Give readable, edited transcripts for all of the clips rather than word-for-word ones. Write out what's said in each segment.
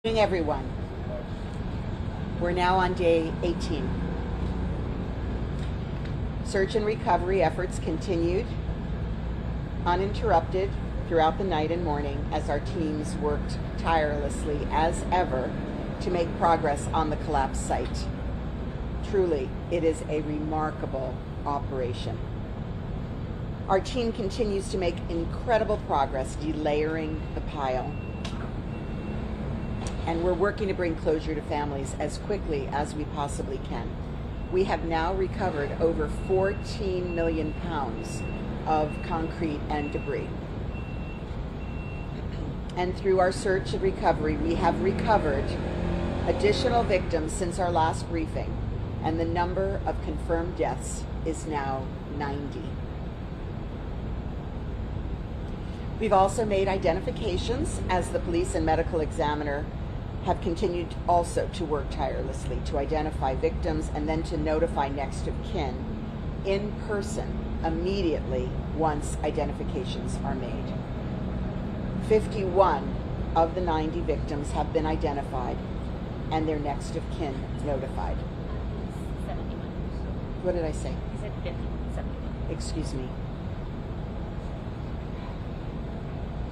Good evening, everyone. We're now on day 18. Search and recovery efforts continued uninterrupted throughout the night and morning as our teams worked tirelessly as ever to make progress on the collapsed site. Truly, it is a remarkable operation. Our team continues to make incredible progress delayering the pile, and we're working to bring closure to families as quickly as we possibly can. We have now recovered over 14 million pounds of concrete and debris. And through our search and recovery, we have recovered additional victims since our last briefing, and the number of confirmed deaths is now 90. We've also made identifications as the police and medical examiner have continued also to work tirelessly to identify victims and then to notify next of kin in person immediately once identifications are made. 51 of the 90 victims have been identified and their next of kin notified. 71. What did I say? You said 50, 71. Excuse me.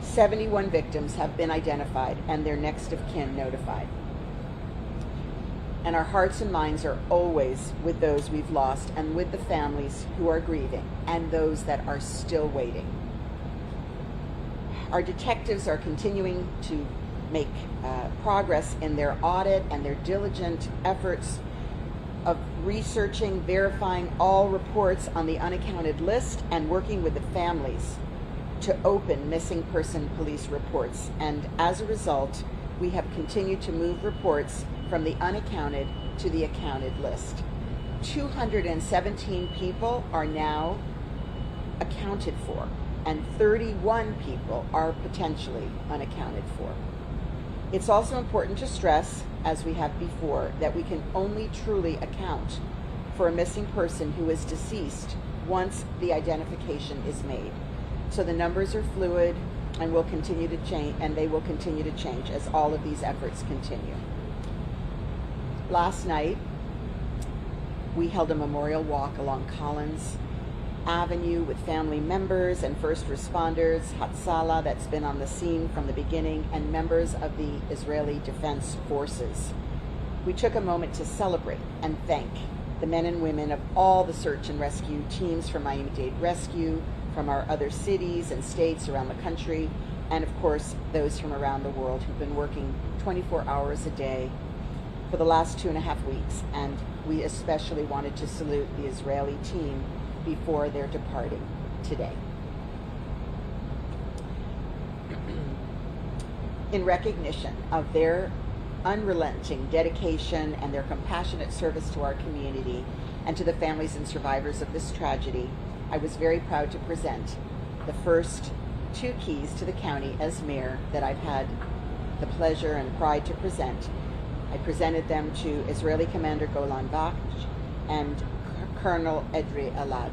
71 victims have been identified and their next of kin notified. And our hearts and minds are always with those we've lost and with the families who are grieving and those that are still waiting. Our detectives are continuing to make progress in their audit and their diligent efforts of researching, verifying all reports on the unaccounted list and working with the families to open missing person police reports. And as a result, we have continued to move reports from the unaccounted to the accounted list. 217 people are now accounted for, and 31 people are potentially unaccounted for. It's also important to stress, as we have before, that we can only truly account for a missing person who is deceased once the identification is made. So the numbers are fluid and will continue to change, and they will continue to change as all of these efforts continue. Last night, we held a memorial walk along Collins Avenue with family members and first responders, Hatzalah, that's been on the scene from the beginning, and members of the Israeli Defense Forces. We took a moment to celebrate and thank the men and women of all the search and rescue teams from Miami-Dade Rescue, from our other cities and states around the country, and of course those from around the world who've been working 24 hours a day for the last 2.5 weeks. And we especially wanted to salute the Israeli team before they're departing today. In recognition of their unrelenting dedication and their compassionate service to our community and to the families and survivors of this tragedy, I was very proud to present the first 2 keys to the county as mayor that I've had the pleasure and pride to present. I presented them to Israeli Commander Golan Baksh and Colonel Edri Elad.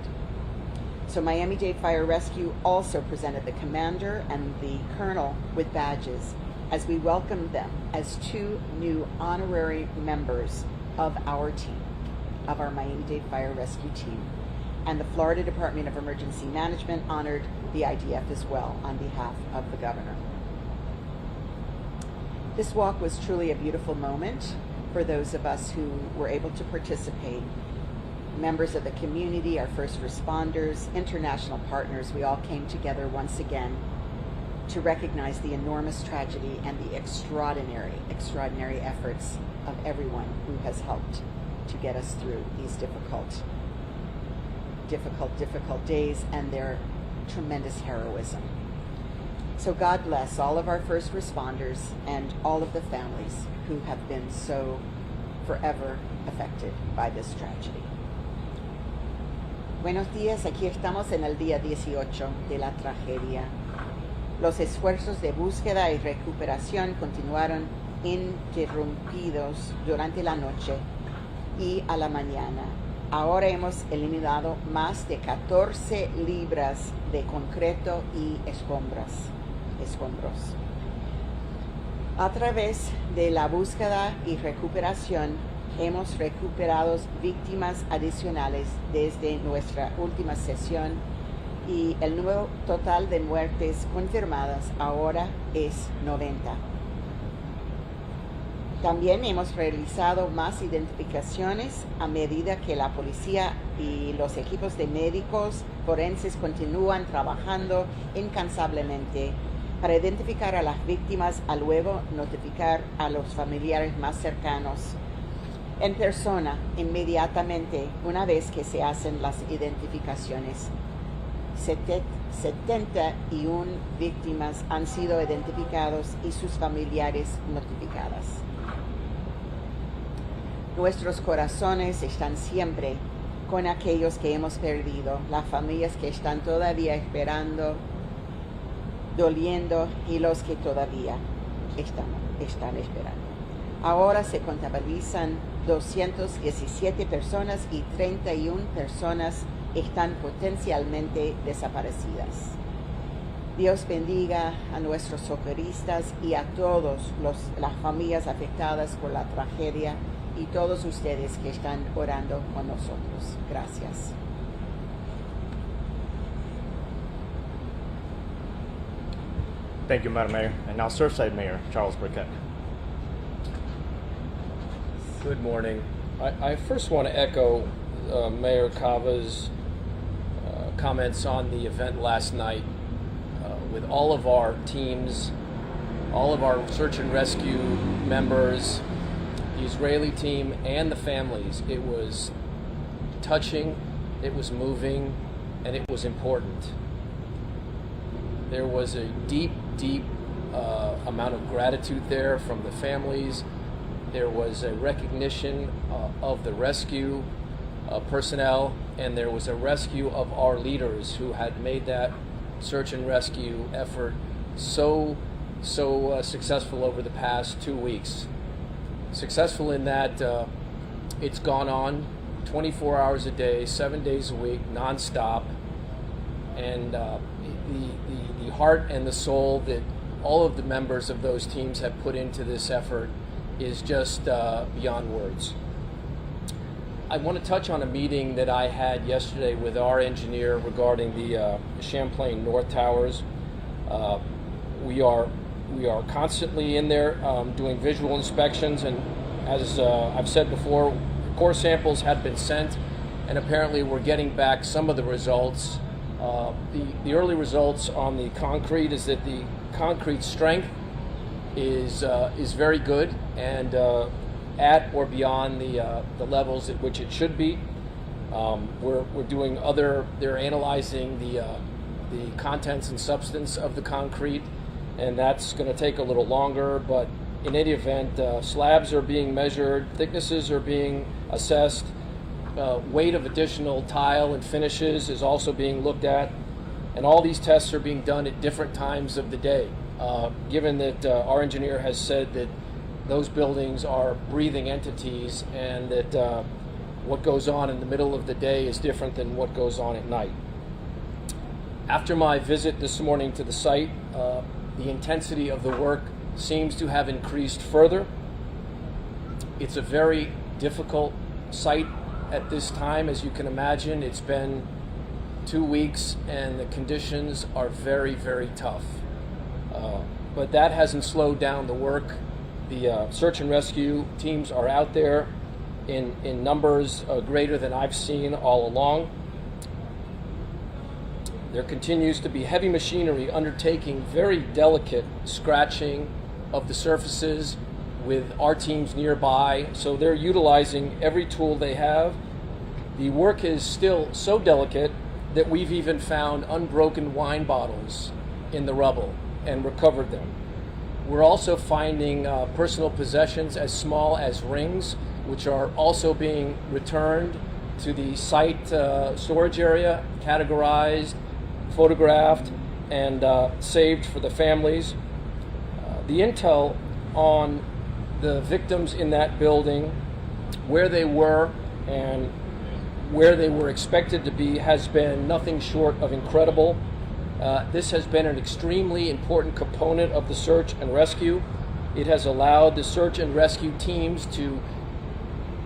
So Miami-Dade Fire Rescue also presented the commander and the colonel with badges as we welcomed them as 2 new honorary members of our team, of our Miami-Dade Fire Rescue team. And the Florida Department of Emergency Management honored the IDF as well on behalf of the governor. This walk was truly a beautiful moment for those of us who were able to participate. Members of the community, our first responders, international partners, we all came together once again to recognize the enormous tragedy and the extraordinary efforts of everyone who has helped to get us through these difficult days and their tremendous heroism. So God bless all of our first responders and all of the families who have been so forever affected by this tragedy. Buenos días, aquí estamos en el día 18 de la tragedia. Los esfuerzos de búsqueda y recuperación continuaron ininterrumpidos durante la noche y a la mañana. Ahora hemos eliminado más de 14 libras de concreto y escombros. A través de la búsqueda y recuperación, hemos recuperado víctimas adicionales desde nuestra última sesión y el número total de muertes confirmadas ahora es 90. También hemos realizado más identificaciones a medida que la policía y los equipos de médicos forenses continúan trabajando incansablemente para identificar a las víctimas y luego notificar a los familiares más cercanos en persona inmediatamente una vez que se hacen las identificaciones. 71 víctimas han sido identificados y sus familiares notificadas. Nuestros corazones están siempre con aquellos que hemos perdido, las familias que están todavía esperando, doliendo y los que todavía están esperando. Ahora se contabilizan 217 personas y 31 personas están potencialmente desaparecidas. Dios bendiga a nuestros socorristas y a todas las familias afectadas por la tragedia y todos ustedes que están orando con nosotros. Gracias. Thank you, Madam Mayor. And now Surfside Mayor Charles Burkett. Good morning. I first want to echo Mayor Cava's comments on the event last night. With all of our teams, all of our search and rescue members, the Israeli team, and the families, it was touching, it was moving, and it was important. There was a deep amount of gratitude there from the families. There was a recognition of the rescue personnel, and there was a rescue of our leaders who had made that search and rescue effort so successful over the past 2 weeks. Successful in that it's gone on 24 hours a day, 7 days a week, nonstop, and the heart and the soul that all of the members of those teams have put into this effort is just beyond words. I want to touch on a meeting that I had yesterday with our engineer regarding the Champlain North Towers. We are constantly in there doing visual inspections, and as I've said before, core samples had been sent, and apparently we're getting back some of the results. The early results on the concrete is that the concrete strength is very good and at or beyond the levels at which it should be. We're doing they're analyzing the contents and substance of the concrete, and that's going to take a little longer, but in any event, slabs are being measured, thicknesses are being assessed, weight of additional tile and finishes is also being looked at, and all these tests are being done at different times of the day. Given that our engineer has said that those buildings are breathing entities and that what goes on in the middle of the day is different than what goes on at night. After my visit this morning to the site, the intensity of the work seems to have increased further. It's a very difficult site at this time, as you can imagine. It's been 2 weeks and the conditions are very, very tough. But that hasn't slowed down the work. The search and rescue teams are out there in numbers greater than I've seen all along. There continues to be heavy machinery undertaking very delicate scratching of the surfaces with our teams nearby, so they're utilizing every tool they have. The work is still so delicate that we've even found unbroken wine bottles in the rubble and recovered them. We're also finding personal possessions as small as rings, which are also being returned to the site storage area, categorized, photographed, and saved for the families. The intel on the victims in that building, where they were and where they were expected to be, has been nothing short of incredible. This has been an extremely important component of the search and rescue. It has allowed the search and rescue teams to,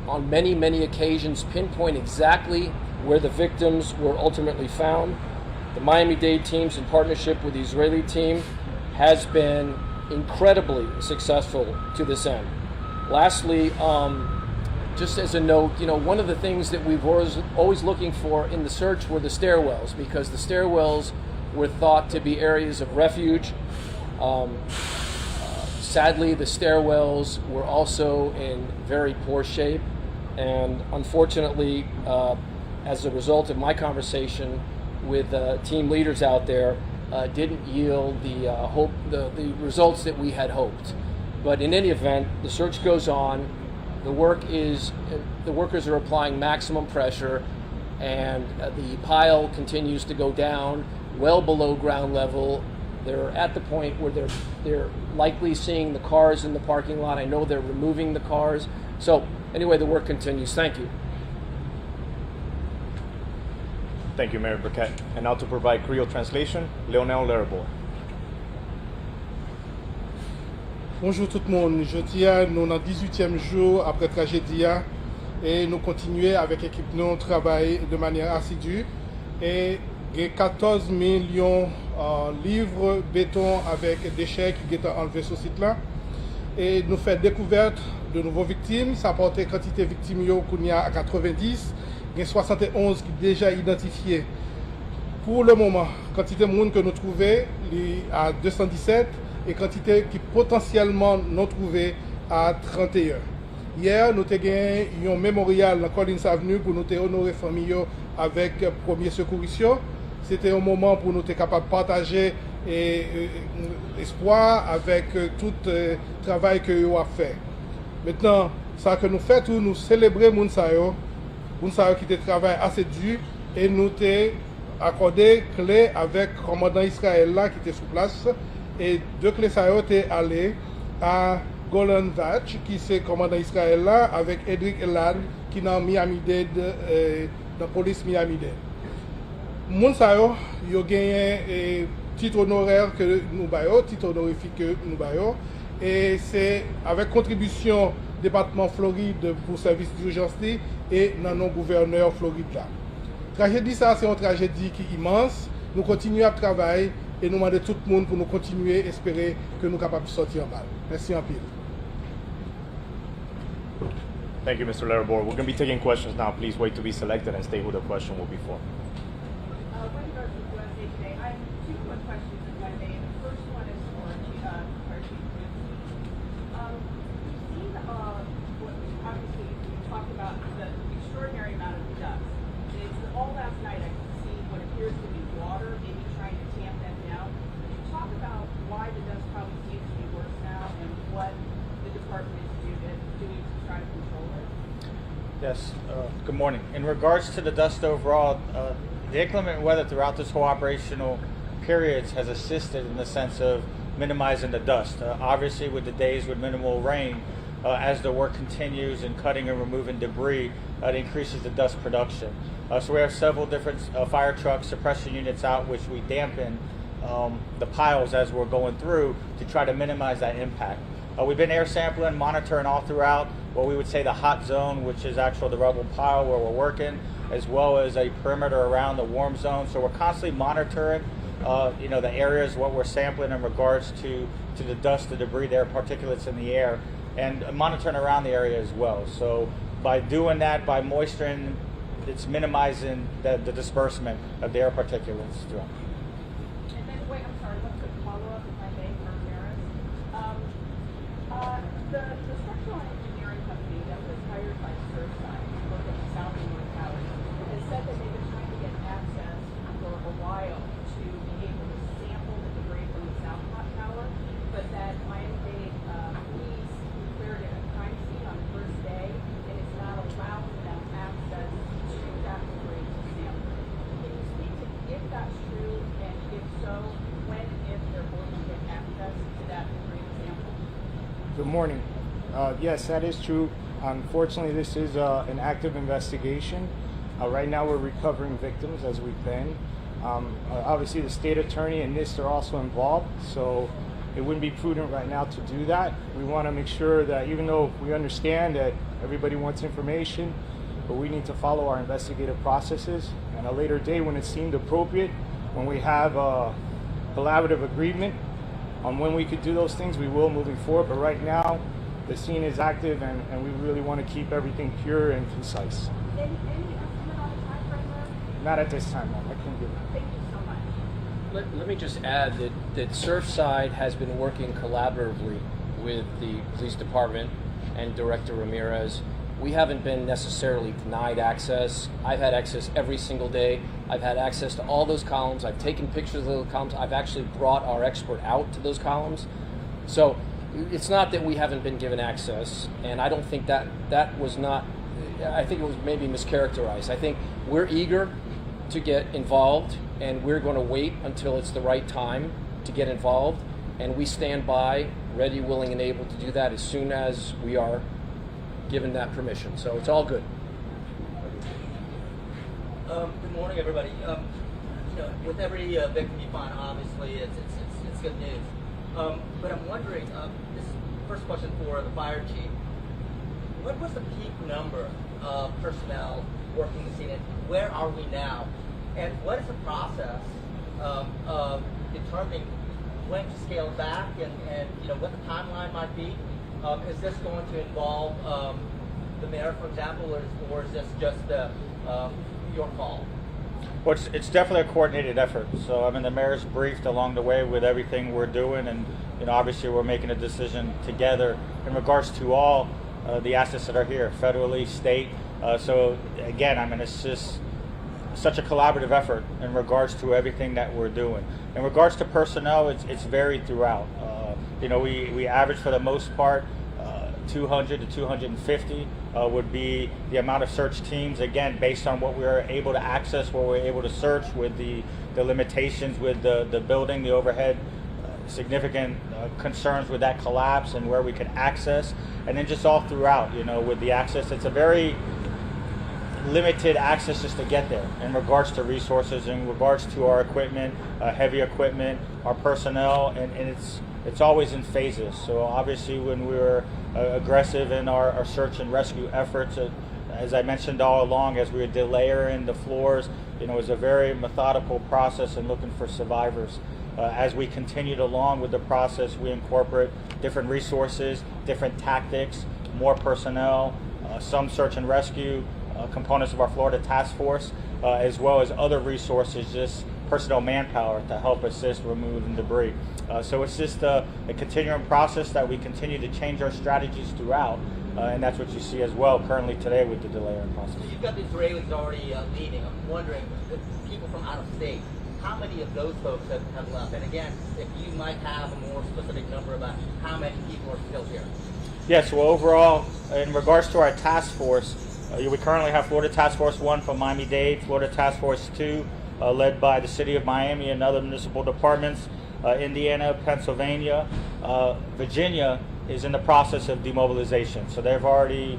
on many, many occasions, pinpoint exactly where the victims were ultimately found. The Miami-Dade teams, in partnership with the Israeli team, has been incredibly successful to this end. Lastly, just as a note, one of the things that we've always looking for in the search were the stairwells, because the stairwells were thought to be areas of refuge. Sadly, the stairwells were also in very poor shape, and unfortunately, as a result of my conversation with team leaders out there, didn't yield the results that we had hoped. But in any event, the search goes on. The workers are applying maximum pressure, and the pile continues to go down well below ground level. They're at the point where they're likely seeing the cars in the parking lot. I know they're removing the cars. So anyway, the work continues. Thank you. Thank you, Mayor Burkett. And now to provide Creole translation, Leonel Lerabor. Bonjour tout le monde. Jeudi, nous dans 18e jour après tragédie et nous continuons avec l'équipe nous travailler de manière assidue et il y a 14 millions livres béton avec déchets qui sont enlevés sur ce site là et nous faisons découverte de nouveaux victimes. Ça porte quantité de victimes qu'on y a à 90, il y a 71 qui sont déjà identifiés. Pour le moment, quantité de monde que nous trouvons est à 217 et quantité qui potentiellement nous trouvons à 31. Hier, nous avons gagné un mémorial dans Collins Avenue pour nous honorer les familles avec premier secours. C'était un moment pour nous être capables de partager espoir avec tout le travail que nous avons fait. Maintenant, ça que nous faisons, nous célébrons Mounsayo qui travaille assez dur et nous avons accordé clé avec le commandant Israël là qui était sur place. Et deux clés ça étaient allées à Golan Vatch, qui est commandant Israël là, avec Edric Elad, qui est dans Miami-Dade, dans la police Miami-Dade. Moun sa yo gagné titre honoraire que nous baillons, titre honorifique que nous baillons, et c'est avec contribution département Floride pour service d'urgence et dans nos gouverneurs Floride là. Tragédie ça, c'est une tragédie qui est immense. Nous continuons à travailler et nous demandons tout le monde pour nous continuer à espérer que nous sommes capables de sortir en balle. Merci en pile. Thank you, Mr. Lerabor. We're going to be taking questions now. Please wait to be selected and state who the question will be for. With regards to USA Today, I have two quick questions, if I may. The first one is for Fire Chief Quincy. We've seen, obviously, we talked about the extraordinary amount of dust. All last night, I could see what appears to be water, maybe trying to tamp that down. Can you talk about why the dust probably seems to be worse now and what the department is doing to try to control it? Yes, good morning. In regards to the dust overall, the inclement weather throughout this whole operational periods has assisted in the sense of minimizing the dust. Obviously, with the days with minimal rain, as the work continues in cutting and removing debris, it increases the dust production. So we have several different fire trucks, suppression units out, which we dampen the piles as we're going through to try to minimize that impact. We've been air sampling, monitoring all throughout what we would say the hot zone, which is actually the rubble pile where we're working, as well as a perimeter around the warm zone. So we're constantly monitoring the areas, what we're sampling in regards to the dust, the debris, there, particulates in the air, and monitoring around the area as well. So by doing that, by moisturing, it's minimizing the disbursement of the air particulates throughout. And then, wait, I'm sorry, one quick follow-up, if I may, for Terrence. The structural engineering company that was hired by Surfside to look at the South North Tower has said that they've been trying to get access for a while to be able to sample the debris from the South Tower, but that Miami-Dade police declared it a crime scene on the first day, and it's not allowing them access to that debris to sample it. Can you speak to if that's true, and if so, when and if they're going to get access to that debris to sample? Good morning. Yes, that is true. Unfortunately, this is an active investigation. Right now, we're recovering victims as we've been. Obviously, the state attorney and NIST are also involved. So, it wouldn't be prudent right now to do that. We want to make sure that even though we understand that everybody wants information, but we need to follow our investigative processes. And at a later date, when it seemed appropriate, when we have a collaborative agreement on when we could do those things, we will moving forward. But right now, the scene is active, and we really want to keep everything pure and concise. Any estimate on the time frame there? Not at this time, no. I can't give it. Thank you so much. Let me just add that Surfside has been working collaboratively with the police department and Director Ramirez. We haven't been necessarily denied access. I've had access every single day. I've had access to all those columns. I've taken pictures of those columns. I've actually brought our expert out to those columns. So it's not that we haven't been given access, and I don't think that was not, I think it was maybe mischaracterized. I think we're eager to get involved, and we're going to wait until it's the right time to get involved, and we stand by, ready, willing, and able to do that as soon as we are given that permission. So it's all good. Good morning, everybody. With every victim you find, obviously, it's good news. But I'm wondering, this first question for the fire chief. What was the peak number of personnel working the scene, and where are we now? And what is the process of determining when to scale back, and what the timeline might be? Is this going to involve the mayor, for example, or is this just your call? Well, it's definitely a coordinated effort. So I mean, the mayor's briefed along the way with everything we're doing, and obviously we're making a decision together in regards to all the assets that are here, federally, state. So again, I mean, it's just such a collaborative effort in regards to everything that we're doing. In regards to personnel, it's varied throughout. We average for the most part 200 to 250 would be the amount of search teams, again, based on what we are able to access, what we're able to search, with the limitations with the building, the overhead, significant concerns with that collapse and where we could access, and then just all throughout, with the access. It's a very limited access just to get there in regards to resources, in regards to our equipment, heavy equipment, our personnel, and it's always in phases. So obviously when we were aggressive in our search and rescue efforts, as I mentioned all along, as we were delayering the floors, it was a very methodical process in looking for survivors. As we continued along with the process, we incorporate different resources, different tactics, more personnel, some search and rescue components of our Florida task force, as well as other resources, just personnel manpower to help assist removing debris. So it's just a continuing process that we continue to change our strategies throughout, and that's what you see as well currently today with the delayering process. So you've got the Israelis already leaving. I'm wondering, the people from out of state, how many of those folks have left? And again, if you might have a more specific number about how many people are still here. Yes, well, overall, in regards to our task force, we currently have Florida Task Force 1 from Miami-Dade, Florida Task Force 2, led by the City of Miami and other municipal departments, Indiana, Pennsylvania. Virginia is in the process of demobilization, so they've already,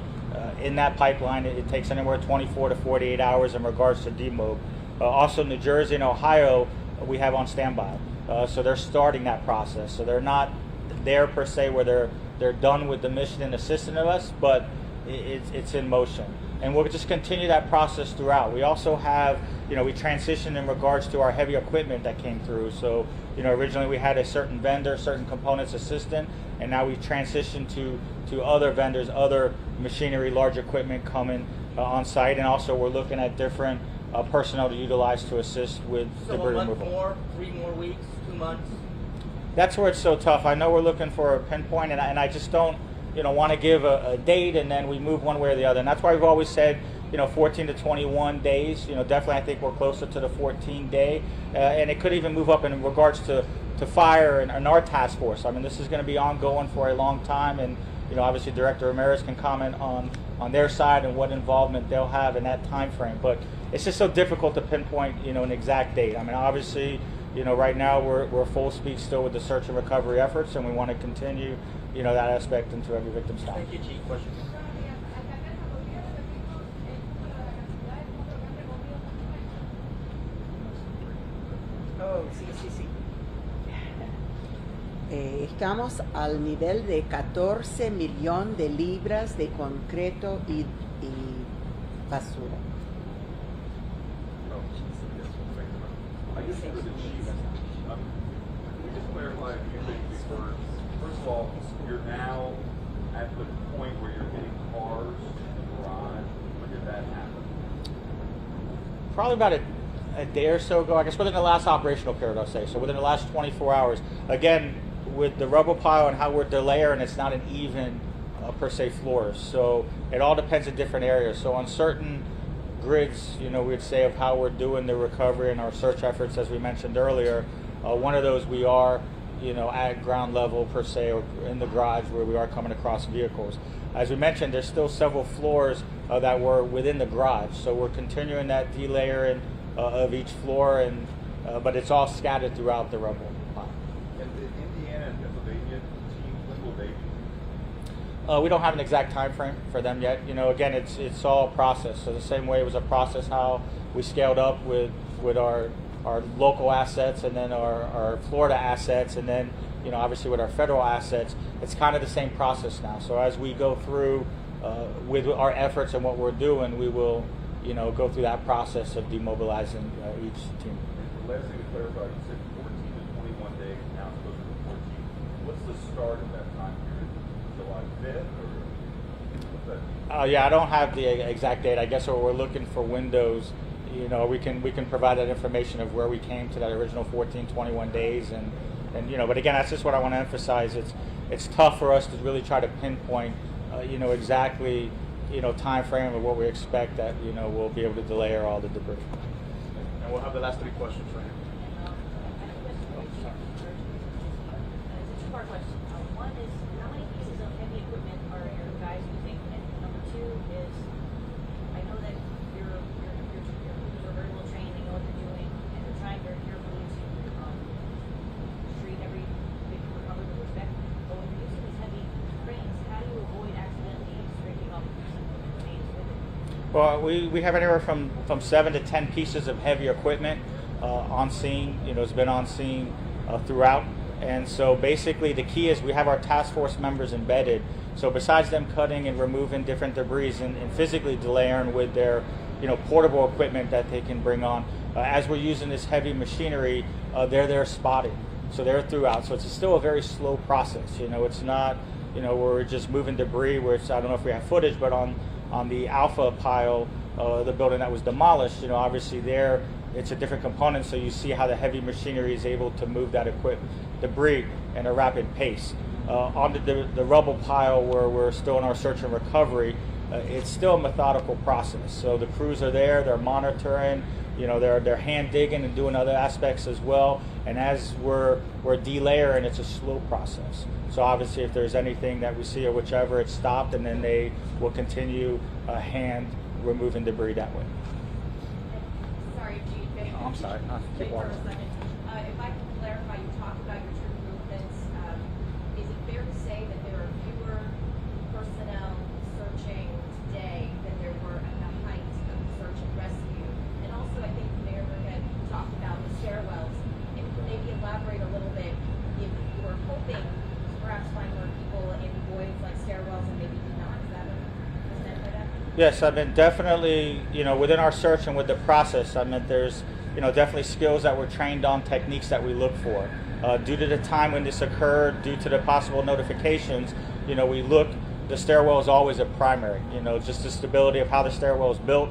in that pipeline, it takes anywhere 24 to 48 hours in regards to demob. Also, New Jersey and Ohio, we have on standby, so they're starting that process. So they're not there per se where they're done with the mission and assisting us, but it's in motion. And we'll just continue that process throughout. We also have, we transitioned in regards to our heavy equipment that came through. So, originally we had a certain vendor, certain components assistant, and now we've transitioned to other vendors, other machinery, large equipment coming on site. And also we're looking at different personnel to utilize to assist with debris removal. So a month more, 3 more weeks, 2 months? That's where it's so tough. I know we're looking for a pinpoint, and I just don't want to give a date and then we move one way or the other. And that's why we've always said, 14 to 21 days. Definitely I think we're closer to the 14-day. And it could even move up in regards to fire and our task force. I mean, this is going to be ongoing for a long time. And, obviously Director Ramirez can comment on their side and what involvement they'll have in that time frame. But it's just so difficult to pinpoint, an exact date. I mean, obviously, right now we're full speed still with the search and recovery efforts, and we want to continue that aspect into every victim's time. Thank you, Chief. Question. Oh, sí. Estamos al nivel de 14 millones de libras de concreto y basura. I guess for the chief, can you just clarify a few things before? First of all, you're now at the point where you're getting cars in the garage. When did that happen? Probably about a day or so ago, I guess within the last operational period, I'll say. So within the last 24 hours. Again, with the rubble pile and how we're delayering, it's not an even per se floors. So it all depends in different areas. So on certain grids, we'd say of how we're doing the recovery and our search efforts, as we mentioned earlier, one of those we are, at ground level per se, or in the garage where we are coming across vehicles. As we mentioned, there's still several floors that were within the garage. So we're continuing that delayering of each floor, and but it's all scattered throughout the rubble pile. And the Indiana and Pennsylvania teams, when will they be? We don't have an exact time frame for them yet. Again, it's all a process. So the same way it was a process how we scaled up with our local assets, and then our Florida assets, and then obviously with our federal assets, it's kind of the same process now. So as we go through with our efforts and what we're doing, we will go through that process of demobilizing each team. And the last thing to clarify, you said 14 to 21 days, now it's closer to 14. What's the start of that time period? July 5th, or what's that mean? Yeah, I don't have the exact date. I guess we're looking for windows. We can provide that information of where we came to that original 14, 21 days, and but again, that's just what I want to emphasize. It's tough for us to really try to pinpoint, exactly, time frame of what we expect that we'll be able to delay all the debris. And we'll have the last 3 questions right here. It's a two-part question. One is, how many pieces of heavy equipment are your guys using? And number two is, I know that your crews are very well trained, they know what they're doing, and they're trying very carefully to treat every big recovery with respect. But when you're using these heavy cranes, how do you avoid accidentally scraping off some of the remains with it? Well, we have anywhere from 7 to 10 pieces of heavy equipment on scene. It's been on scene throughout. And so basically the key is we have our task force members embedded. So besides them cutting and removing different debris and physically delaying with their portable equipment that they can bring on, as we're using this heavy machinery, they're there spotting. So they're throughout. So it's still a very slow process. It's not where we're just moving debris, where it's, I don't know if we have footage, but on the Alpha pile, the building that was demolished, obviously there it's a different component, so you see how the heavy machinery is able to move that debris in a rapid pace. On the rubble pile, where we're still in our search and recovery, it's still a methodical process. So the crews are there, they're monitoring, they're hand digging and doing other aspects as well. And as we're delayering, it's a slow process. So obviously if there's anything that we see or whichever, it's stopped, and then they will continue hand removing debris that way. Sorry, Gene. I'm sorry. Wait for a second. If I can clarify, you talked about your troop movements. Is it fair to say that there are fewer personnel searching today than there were at the height of the search and rescue? And also, I think Mayor Burkett talked about the stairwells. If you could maybe elaborate a little bit, if you were hoping to perhaps find more people in voids like stairwells and maybe did not, is that what was meant by that? Yes, I mean, definitely, within our search and with the process, I mean, there's, definitely skills that we're trained on, techniques that we look for. Due to the time when this occurred, due to the possible notifications, we look, the stairwell is always a primary, just the stability of how the stairwell is built,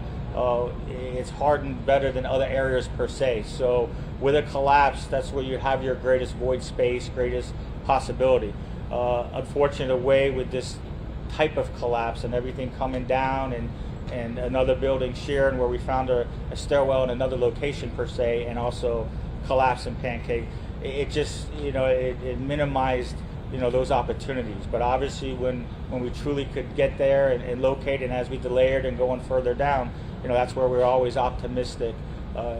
it's hardened better than other areas per se. So with a collapse, that's where you have your greatest void space, greatest possibility. Unfortunately, the way with this type of collapse and everything coming down and another building sharing, where we found a stairwell in another location per se, and also collapse and pancake, it just it minimized those opportunities. But obviously when we truly could get there and locate, and as we delayed and going further down, that's where we're always optimistic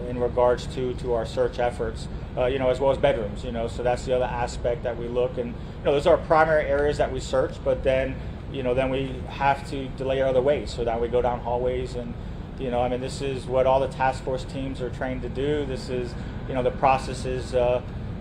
in regards to our search efforts, as well as bedrooms, so that's the other aspect that we look. And those are our primary areas that we search, but then then we have to delay other ways. So that we go down hallways, and I mean, this is what all the task force teams are trained to do. This is the processes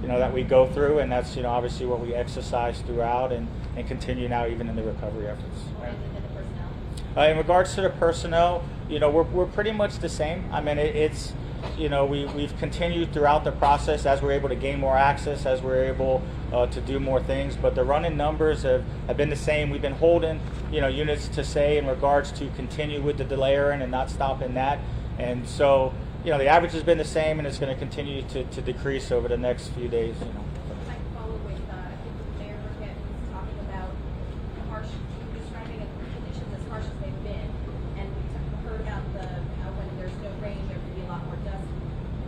that we go through, and that's obviously what we exercise throughout and continue now even in the recovery efforts. And then the personnel. In regards to the personnel, we're pretty much the same. I mean, it's we've continued throughout the process as we're able to gain more access, as we're able to do more things. But the running numbers have been the same. We've been holding units to say in regards to continue with the delayering and not stopping that. And so the average has been the same, and it's going to continue to decrease over the next few days. I follow with, I think Mayor Burkett was talking about describing conditions as harsh as they've been, and we heard about when there's no rain, there could be a lot more dust.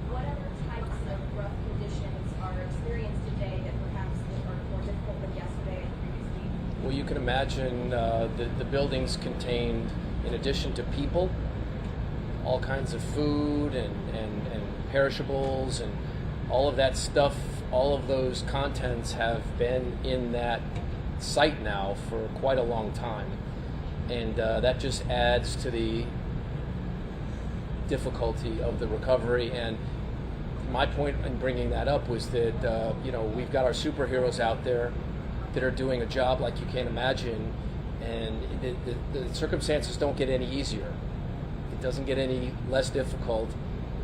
What other types of rough conditions are experienced today that perhaps are more difficult than yesterday and the previous week? Well, you can imagine the buildings contained, in addition to people, all kinds of food and perishables and all of that stuff. All of those contents have been in that site now for quite a long time, and that just adds to the difficulty of the recovery. And my point in bringing that up was that we've got our superheroes out there that are doing a job like you can't imagine, and the circumstances don't get any easier. It doesn't get any less difficult,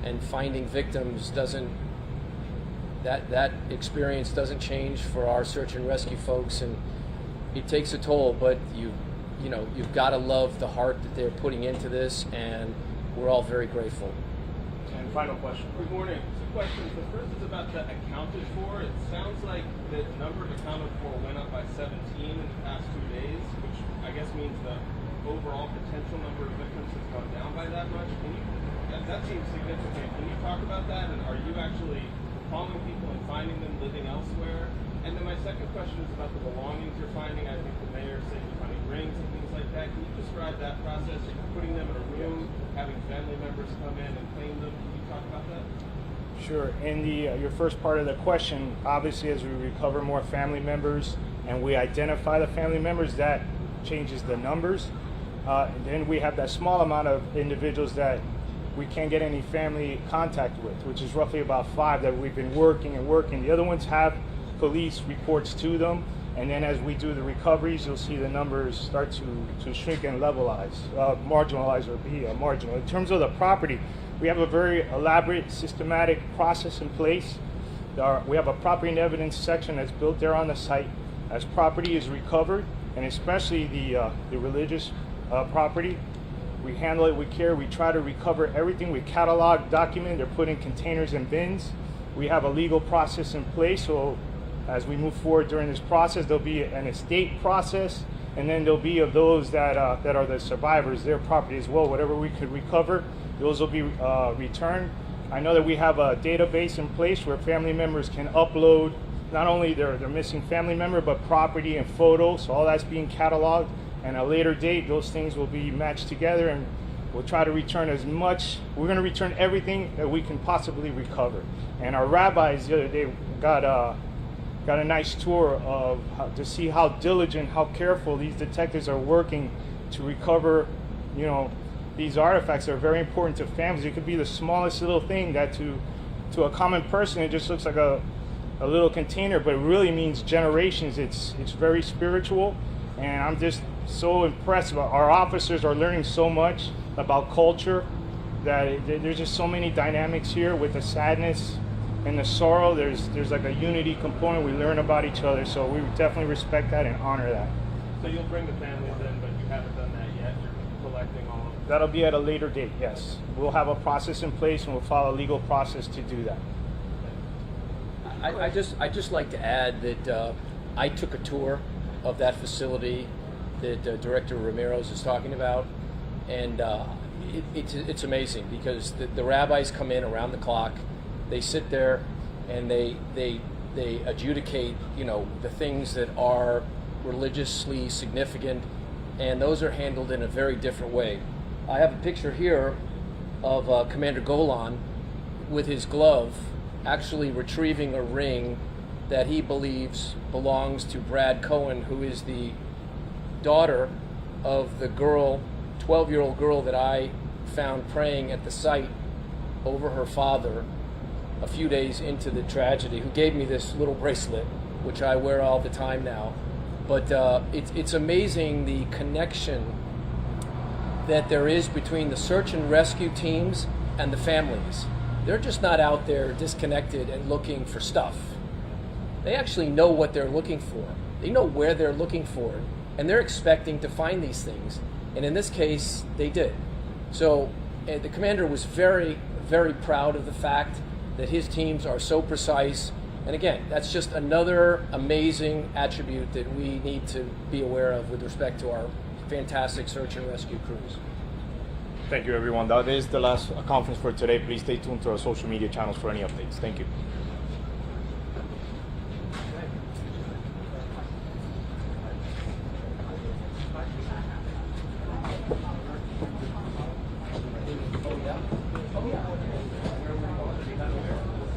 and finding victims doesn't. That experience doesn't change for our search and rescue folks, and it takes a toll. But you've got to love the heart that they're putting into this, and we're all very grateful. And final question. Good morning. Two questions. The first is about the accounted for. It sounds like the number accounted for went up by 17 in the past 2 days, which I guess means the overall potential number of victims has gone down by that much. That seems significant. Can you talk about that? And are you actually calling people and finding them living elsewhere? And then my second question is about the belongings you're finding. I think the mayor said you're finding rings and things like that. Can you describe that process? You're putting them in a room, having family members come in and claim them. Can you talk about that? Sure. In your first part of the question, obviously as we recover more family members and we identify the family members, that changes the numbers. And then we have that small amount of individuals that we can't get any family contact with, which is roughly about 5 that we've been working. The other ones have police reports to them. And then as we do the recoveries, you'll see the numbers start to shrink and marginalize or be marginal. In terms of the property, we have a very elaborate, systematic process in place. We have a property and evidence section that's built there on the site. As property is recovered, and especially the religious property, we handle it with care. We try to recover everything. We catalog, document. They're put in containers and bins. We have a legal process in place. So as we move forward during this process, there'll be an estate process, and then there'll be of those that are the survivors, their property as well. Whatever we could recover, those will be returned. I know that we have a database in place where family members can upload not only their missing family member, but property and photos. So all that's being cataloged. And at a later date, those things will be matched together, and we'll try to return as much. We're going to return everything that we can possibly recover. And our rabbis the other day got a nice tour to see how diligent, how careful these detectives are working to recover, these artifacts that are very important to families. It could be the smallest little thing that to a common person, it just looks like a little container, but it really means generations. It's very spiritual, and I'm just so impressed. Our officers are learning so much about culture, that there's just so many dynamics here with the sadness and the sorrow. There's like a unity component. We learn about each other, so we definitely respect that and honor that. So you'll bring the families in, but you haven't done that yet. You're collecting all of them. That'll be at a later date, yes. We'll have a process in place, and we'll follow a legal process to do that. I just like to add that I took a tour of that facility that Director Ramirez is talking about, and it's amazing because the rabbis come in around the clock. They sit there and they adjudicate, the things that are religiously significant, and those are handled in a very different way. I have a picture here of Commander Golan with his glove actually retrieving a ring that he believes belongs to Brad Cohen, who is the daughter of the 12-year-old girl that I found praying at the site over her father. a few days into the tragedy who gave me this little bracelet, which I wear all the time now. But it's amazing the connection that there is between the search and rescue teams and the families. They're just not out there disconnected and looking for stuff. They actually know what they're looking for. They know where they're looking for it, and they're expecting to find these things. And in this case, they did. So the commander was very, very proud of the fact that his teams are so precise. And again, that's just another amazing attribute that we need to be aware of with respect to our fantastic search and rescue crews. Thank you, everyone. That is the last conference for today. Please stay tuned to our social media channels for any updates. Thank you.